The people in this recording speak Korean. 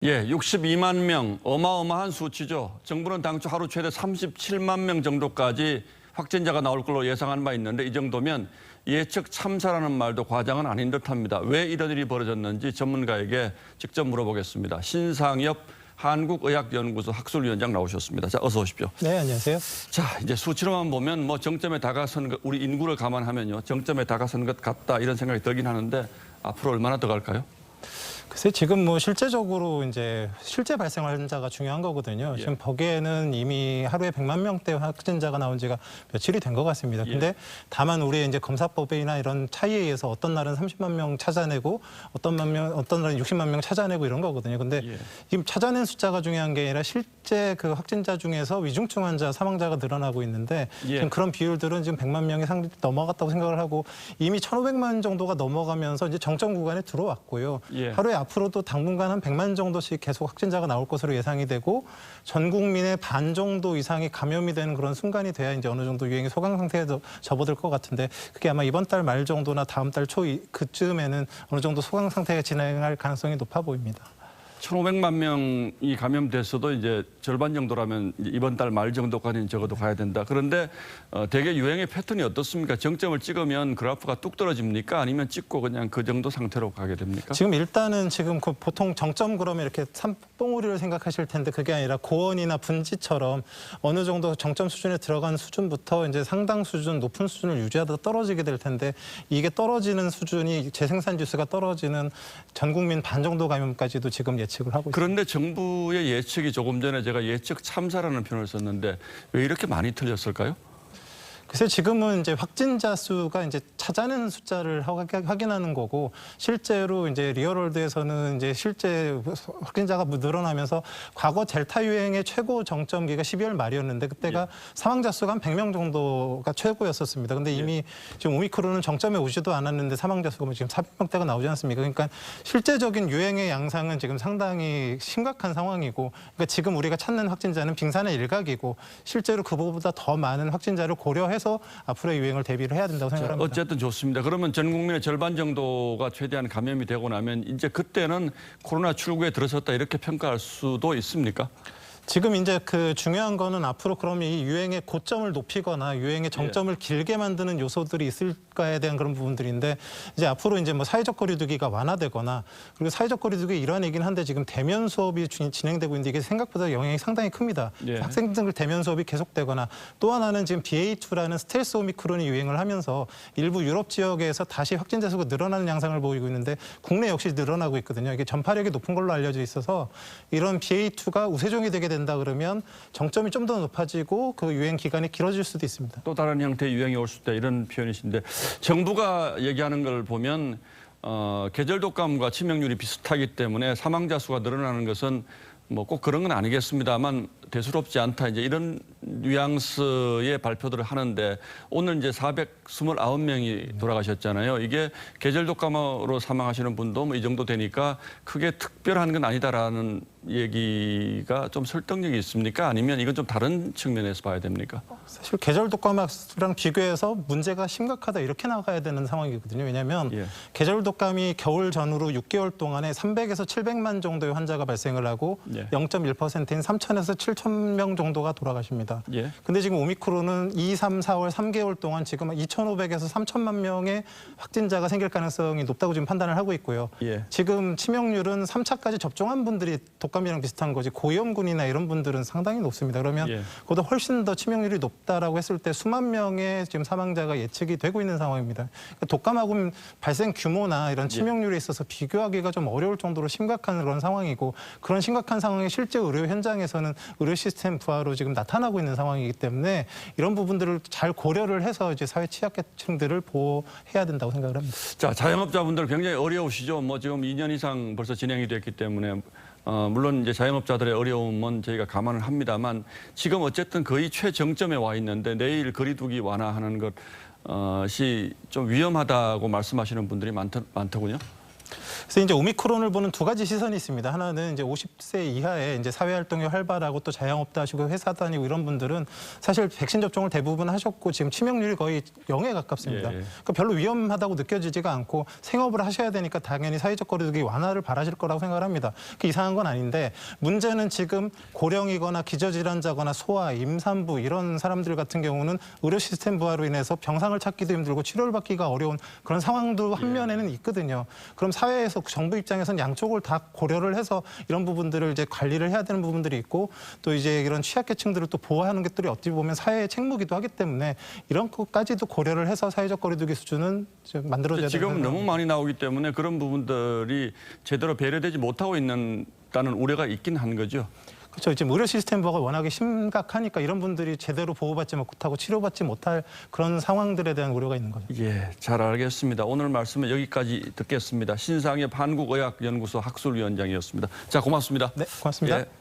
예, 62만 명, 어마어마한 수치죠. 정부는 당초 하루 최대 37만 명 정도까지 확진자가 나올 걸로 예상한 바 있는데 이 정도면 예측 참사라는 말도 과장은 아닌 듯합니다. 왜 이런 일이 벌어졌는지 전문가에게 직접 물어보겠습니다. 신상엽 한국의학연구소 학술위원장 나오셨습니다. 자, 어서 오십시오. 네, 안녕하세요. 자, 이제 수치로만 보면 뭐 정점에 다가선 것, 우리 인구를 감안하면요, 정점에 다가선 것 같다 이런 생각이 들긴 하는데 앞으로 얼마나 더 갈까요? 글쎄 지금 뭐 실제적으로 이제 실제 발생 환자가 중요한 거거든요. 예. 지금 보기에는 이미 하루에 100만 명대 확진자가 나온 지가 며칠이 된 것 같습니다. 예. 근데 다만 우리의 이제 검사법이나 이런 차이에 의해서 어떤 날은 30만 명 찾아내고 어떤 날은 60만 명 찾아내고 이런 거거든요. 근데 예. 지금 찾아낸 숫자가 중요한 게 아니라 실제 그 확진자 중에서 위중증 환자 사망자가 늘어나고 있는데 예. 지금 그런 비율들은 지금 100만 명이 넘어갔다고 생각을 하고 이미 1,500만 정도가 넘어가면서 이제 정점 구간에 들어왔고요. 예. 하루에 앞으로도 당분간 한 100만 정도씩 계속 확진자가 나올 것으로 예상이 되고 전 국민의 반 정도 이상이 감염이 되는 그런 순간이 돼야 이제 어느 정도 유행이 소강 상태에 접어들 것 같은데 그게 아마 이번 달 말 정도나 다음 달 초 그쯤에는 어느 정도 소강 상태가 진행할 가능성이 높아 보입니다. 1,500만 명이 감염됐어도 이제 절반 정도라면 이번 달 말 정도까지는 적어도 가야 된다. 그런데 대개 유행의 패턴이 어떻습니까? 정점을 찍으면 그래프가 뚝 떨어집니까? 아니면 찍고 그냥 그 정도 상태로 가게 됩니까? 지금 일단은 지금 그 보통 정점 그러면 이렇게 산봉우리를 생각하실 텐데 그게 아니라 고원이나 분지처럼 어느 정도 정점 수준에 들어간 수준부터 이제 상당 수준, 높은 수준을 유지하다 떨어지게 될 텐데 이게 떨어지는 수준이 재생산 지수가 떨어지는 전 국민 반 정도 감염까지도 지금 예측을 하고 있습니다. 그런데 정부의 예측이 조금 전에 제가 예측 참사라는 표현을 썼는데 왜 이렇게 많이 틀렸을까요? 글쎄 지금은 이제 확진자 수가 이제 찾아낸 숫자를 확인하는 거고 실제로 이제 리얼월드에서는 이제 실제 확진자가 늘어나면서 과거 델타 유행의 최고 정점기가 12월 말이었는데 그때가 사망자 수가 한 100명 정도가 최고였었습니다. 근데 이미 지금 오미크론은 정점에 오지도 않았는데 사망자 수가 지금 400명대가 나오지 않습니까? 그러니까 실제적인 유행의 양상은 지금 상당히 심각한 상황이고 그러니까 지금 우리가 찾는 확진자는 빙산의 일각이고 실제로 그보다 더 많은 확진자를 고려해서 앞으로의 유행을 대비를 해야 된다고 생각합니다. 어쨌든 좋습니다. 그러면 전 국민의 절반 정도가 최대한 감염이 되고 나면 이제 그때는 코로나 출구에 들어섰다 이렇게 평가할 수도 있습니까? 지금 이제 그 중요한 거는 앞으로 그러면 이 유행의 고점을 높이거나 유행의 정점을 길게 만드는 요소들이 있을까에 대한 그런 부분들인데 이제 앞으로 이제 뭐 사회적 거리두기가 완화되거나 그리고 사회적 거리두기 일환이긴 한데 지금 대면 수업이 진행되고 있는데 이게 생각보다 영향이 상당히 큽니다. 예. 학생들 대면 수업이 계속되거나 또 하나는 지금 BA2라는 스텔스 오미크론이 유행을 하면서 일부 유럽 지역에서 다시 확진자 수가 늘어나는 양상을 보이고 있는데 국내 역시 늘어나고 있거든요. 이게 전파력이 높은 걸로 알려져 있어서 이런 BA2가 우세종이 되게 된다 그러면 정점이 좀 더 높아지고 그 유행 기간이 길어질 수도 있습니다. 또 다른 형태의 유행이 올 수 있다 이런 표현이신데 정부가 얘기하는 걸 보면 계절 독감과 치명률이 비슷하기 때문에 사망자 수가 늘어나는 것은 뭐 꼭 그런 건 아니겠습니다만 대수롭지 않다 이제 이런 뉘앙스의 발표들을 하는데 오늘 이제 429명이 돌아가셨잖아요. 이게 계절 독감으로 사망하시는 분도 뭐 이 정도 되니까 크게 특별한 건 아니다라는 얘기가 좀 설득력이 있습니까? 아니면 이건 좀 다른 측면에서 봐야 됩니까? 사실 계절 독감이랑 비교해서 문제가 심각하다 이렇게 나가야 되는 상황이거든요. 왜냐하면 계절 독감이 겨울 전후로 6개월 동안에 300에서 700만 정도의 환자가 발생을 하고 0.1%인 3,000에서 7,000 명 정도가 돌아가십니다. 근데 지금 오미크론은 2, 3, 4월 3개월 동안 지금 2,500에서 3,000만 명의 확진자가 생길 가능성이 높다고 지금 판단을 하고 있고요. 지금 치명률은 3차까지 접종한 분들이 독감이랑 비슷한 거지 고위험군이나 이런 분들은 상당히 높습니다. 그러면 그보다 훨씬 더 치명률이 높다라고 했을 때 수만 명의 지금 사망자가 예측이 되고 있는 상황입니다. 그러니까 독감하고 발생 규모나 이런 치명률에 있어서 비교하기가 좀 어려울 정도로 심각한 그런 상황이고 그런 심각한 상황이 실제 의료 현장에서는 의료 시스템 부하로 지금 나타나고 있는 상황이기 때문에 이런 부분들을 잘 고려를 해서 이제 사회 취약계층들을 보호해야 된다고 생각을 합니다. 자, 자영업자분들 굉장히 어려우시죠. 뭐 지금 2년 이상 벌써 진행이 됐기 때문에 물론 이제 자영업자들의 어려움은 저희가 감안을 합니다만 지금 어쨌든 거의 최정점에 와 있는데 내일 거리두기 완화하는 것이 좀 위험하다고 말씀하시는 분들이 많더군요. 그래서 이제 오미크론을 보는 두 가지 시선이 있습니다. 하나는 이제 50세 이하의 이제 사회 활동이 활발하고 또 자영업도 하시고 회사 다니고 이런 분들은 사실 백신 접종을 대부분 하셨고 지금 치명률이 거의 0에 가깝습니다. 그러니까 별로 위험하다고 느껴지지가 않고 생업을 하셔야 되니까 당연히 사회적 거리두기 완화를 바라실 거라고 생각을 합니다. 그 이상한 건 아닌데 문제는 지금 고령이거나 기저질환자거나 소아, 임산부 이런 사람들 같은 경우는 의료 시스템 부하로 인해서 병상을 찾기도 힘들고 치료를 받기가 어려운 그런 상황도 한 면에는 있거든요. 그럼 사회에서 정부 입장에서는 양쪽을 다 고려를 해서 이런 부분들을 이제 관리를 해야 되는 부분들이 있고 또 이제 이런 취약계층들을 또 보호하는 것들이 어찌 보면 사회의 책무기도 하기 때문에 이런 것까지도 고려를 해서 사회적 거리두기 수준은 만들어져야 된다는 지금 너무 많이 나오기 때문에 그런 부분들이 제대로 배려되지 못하고 있다는 우려가 있긴 한 거죠. 그렇죠. 지금 의료 시스템 부하가 워낙에 심각하니까 이런 분들이 제대로 보호받지 못하고 치료받지 못할 그런 상황들에 대한 우려가 있는 거죠. 예, 잘 알겠습니다. 오늘 말씀은 여기까지 듣겠습니다. 신상엽 한국의학연구소 학술위원장이었습니다. 자, 고맙습니다. 네, 고맙습니다. 예.